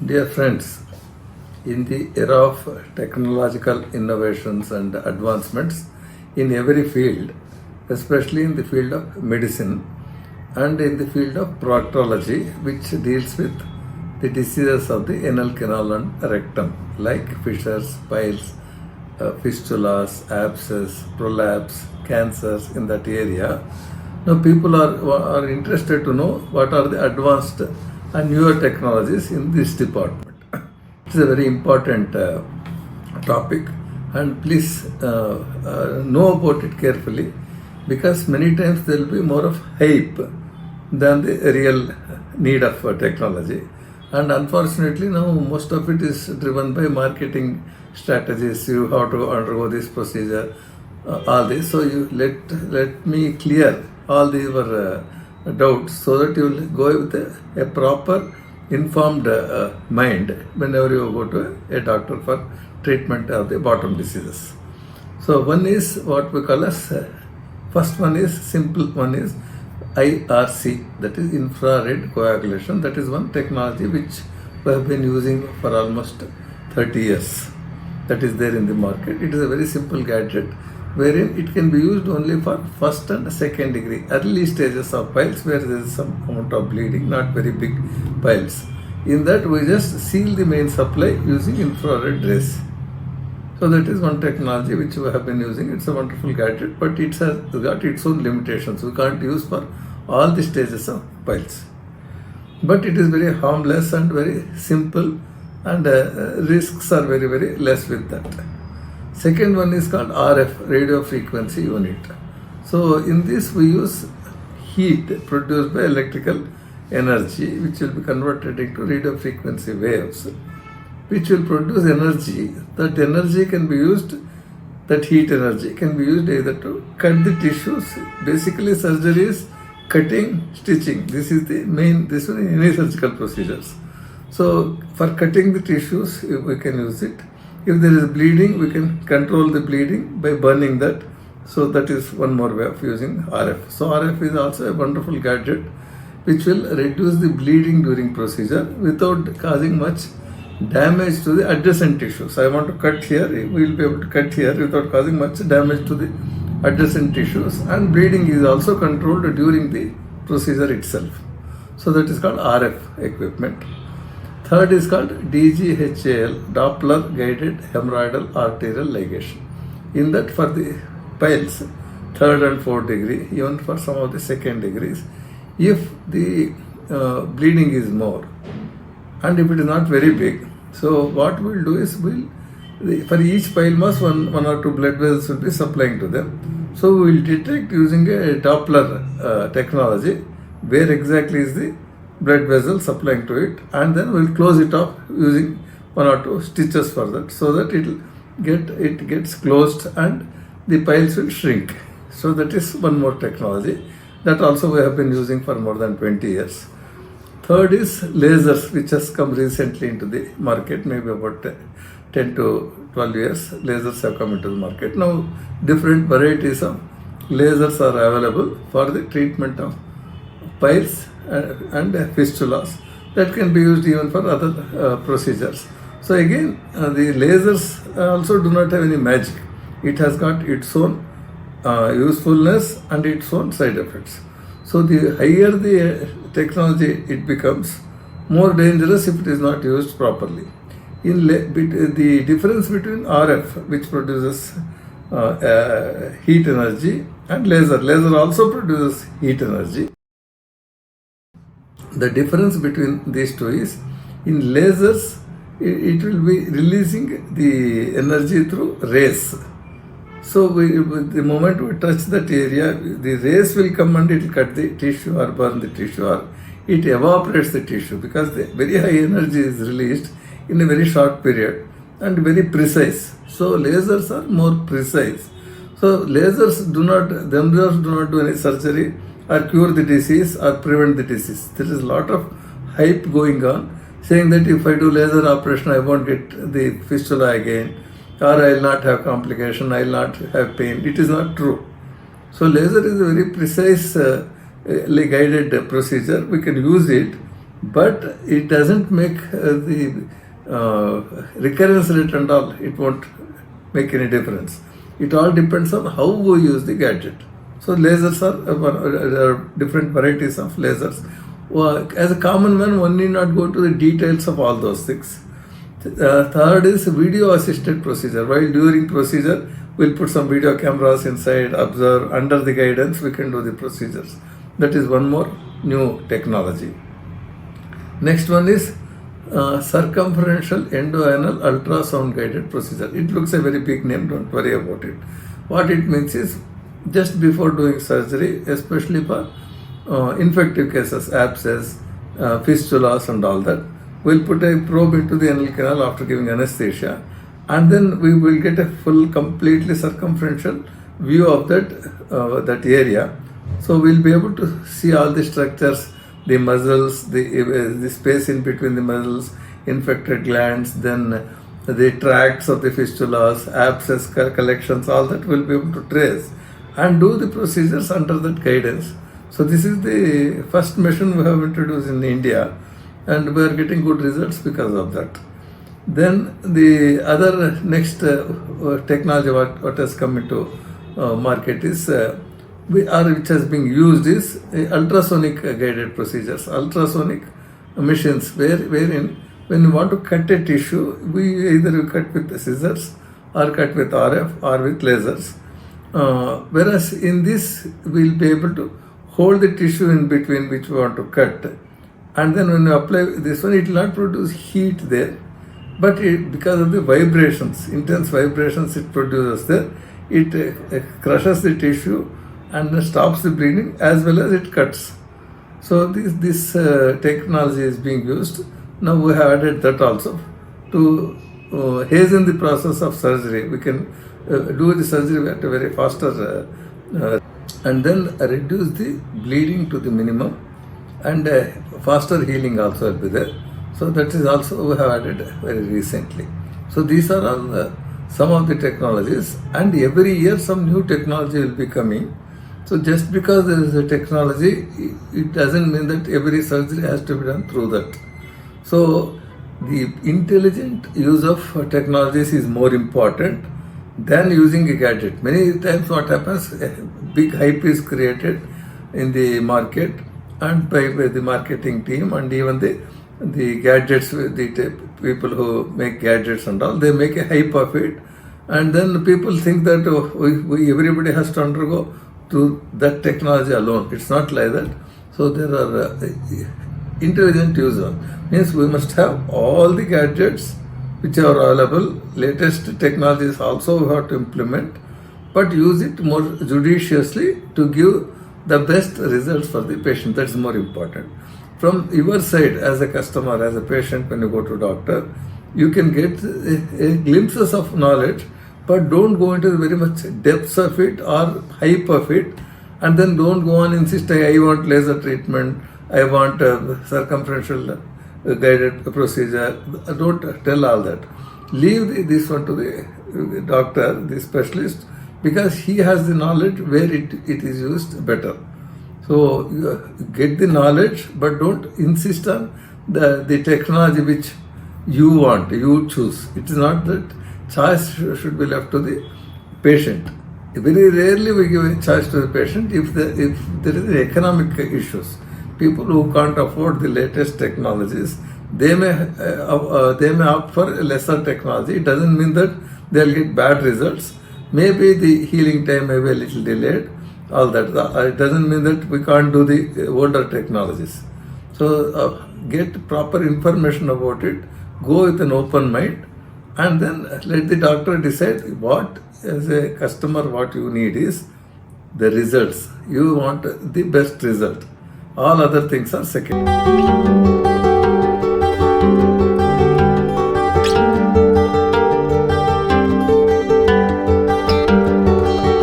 Dear friends, in the era of technological innovations and advancements in every field, especially in the field of medicine and in the field of proctology, which deals with the diseases of the anal canal and rectum, like fissures, piles, fistulas, abscess, prolapse, cancers in that area. Now people are interested to know what are the advanced and newer technologies in this department. It's a very important topic, and please know about it carefully, because many times there will be more of hype than the real need of technology. And unfortunately now most of it is driven by marketing strategies. You have to undergo this procedure, all this. So you let me clear all these were doubts, so that you will go with a proper informed mind whenever you go to a doctor for treatment of the bottom diseases. So one is what we call as first one is simple one is IRC, that is infrared coagulation. That is one technology which we have been using for almost 30 years. That is there in the market. It is a very simple gadget wherein it can be used only for first and second degree, early stages of piles where there is some amount of bleeding, not very big piles. In that we just seal the main supply using infrared rays. So that is one technology which we have been using. It's a wonderful gadget, but it has got its own limitations. We can't use for all the stages of piles. But it is very harmless and very simple, and risks are very, very less with that. Second one is called RF, radio frequency unit. So in this we use heat produced by electrical energy, which will be converted into radio frequency waves, which will produce energy. That energy can be used, that heat energy can be used either to cut the tissues. Basically surgery is cutting, stitching. This is the main, this one in any surgical procedures. So for cutting the tissues we can use it. If there is bleeding, we can control the bleeding by burning that. So that is one more way of using RF. So RF is also a wonderful gadget which will reduce the bleeding during procedure without causing much damage to the adjacent tissues. I want to cut here, we will be able to cut here without causing much damage to the adjacent tissues, and bleeding is also controlled during the procedure itself. So that is called RF equipment. Third is called DGHAL, Doppler Guided Hemorrhoidal Arterial Ligation. In that for the piles, third and fourth degree, even for some of the second degrees, if the bleeding is more and if it is not very big, so what we'll do is for each pile mass one or two blood vessels will be supplying to them. So we will detect using a Doppler technology where exactly is the blood vessel supplying to it, and then we'll close it off using one or two stitches for that, so that it gets closed and the piles will shrink. So that is one more technology that also we have been using for more than 20 years. Third is lasers, which has come recently into the market, maybe about 10 to 12 years. Lasers have come into the market. Now different varieties of lasers are available for the treatment of piles and fistulas that can be used even for other procedures. So again, the lasers also do not have any magic. It has got its own usefulness and its own side effects. So the higher the technology it becomes, more dangerous if it is not used properly. The difference between RF, which produces heat energy, and laser also produces heat energy. The difference between these two is, in lasers, it will be releasing the energy through rays. So the moment we touch that area, the rays will come and it will cut the tissue or burn the tissue, or it evaporates the tissue, because the very high energy is released in a very short period and very precise. So lasers are more precise. So lasers themselves do not do any surgery or cure the disease or prevent the disease. There is a lot of hype going on, saying that if I do laser operation, I won't get the fistula again, or I will not have complication, I will not have pain. It is not true. So laser is a very precise guided procedure. We can use it but it doesn't make the recurrence rate and all, it won't make any difference. It all depends on how we use the gadget. So lasers are different varieties of lasers. As a common man, one need not go to the details of all those things. Third is video assisted procedure. While during procedure, we'll put some video cameras inside, observe, under the guidance, we can do the procedures. That is one more new technology. Next one is circumferential endoanal ultrasound guided procedure. It looks a very big name, don't worry about it. What it means is, just before doing surgery, especially for infective cases, abscess, fistulas and all that, we'll put a probe into the anal canal after giving anesthesia, and then we will get a full, completely circumferential view of that area. So we'll be able to see all the structures, the muscles, the space in between the muscles, infected glands, then the tracts of the fistulas, abscess collections, all that we'll be able to trace and do the procedures under that guidance. So this is the first machine we have introduced in India, and we are getting good results because of that. Then the other next technology what has come into market is which has been used is ultrasonic guided procedures, ultrasonic machines, wherein when you want to cut a tissue, we either cut with the scissors or cut with RF or with lasers. Whereas in this, we'll be able to hold the tissue in between which we want to cut, and then when you apply this one, it will not produce heat there, but because of the vibrations, intense vibrations it produces there, it crushes the tissue and stops the bleeding as well as it cuts. So this technology is being used. Now we have added that also to hasten the process of surgery. We can do the surgery at a very faster and then reduce the bleeding to the minimum, and faster healing also will be there. So that is also we have added very recently. So these are all some of the technologies, and every year some new technology will be coming. So just because there is a technology, it doesn't mean that every surgery has to be done through that. So the intelligent use of technologies is more important than using a gadget. Many times what happens, a big hype is created in the market and by the marketing team, and even the gadgets, the people who make gadgets and all, they make a hype of it, and then people think that everybody has to undergo to that technology alone. It's not like that. So there are intelligent user. Means we must have all the gadgets which are available. Latest technologies also we have to implement, but use it more judiciously to give the best results for the patient. That's more important. From your side as a customer, as a patient, when you go to doctor, you can get glimpses of knowledge, but don't go into the very much depths of it or hype of it, and then don't go on insisting, I want laser treatment, I want circumferential guided procedure. Don't tell all that. Leave this one to the doctor, the specialist, because he has the knowledge where it is used better. So get the knowledge, but don't insist on the technology which you want, you choose. It is not that choice should be left to the patient. Very rarely we give a choice to the patient if there is economic issues. People who can't afford the latest technologies, they may opt for lesser technology. It doesn't mean that they'll get bad results. Maybe the healing time may be a little delayed. All that. It doesn't mean that we can't do the older technologies. So get proper information about it. Go with an open mind, and then let the doctor decide what, as a customer, what you need is the results. You want the best result. All other things are secondary.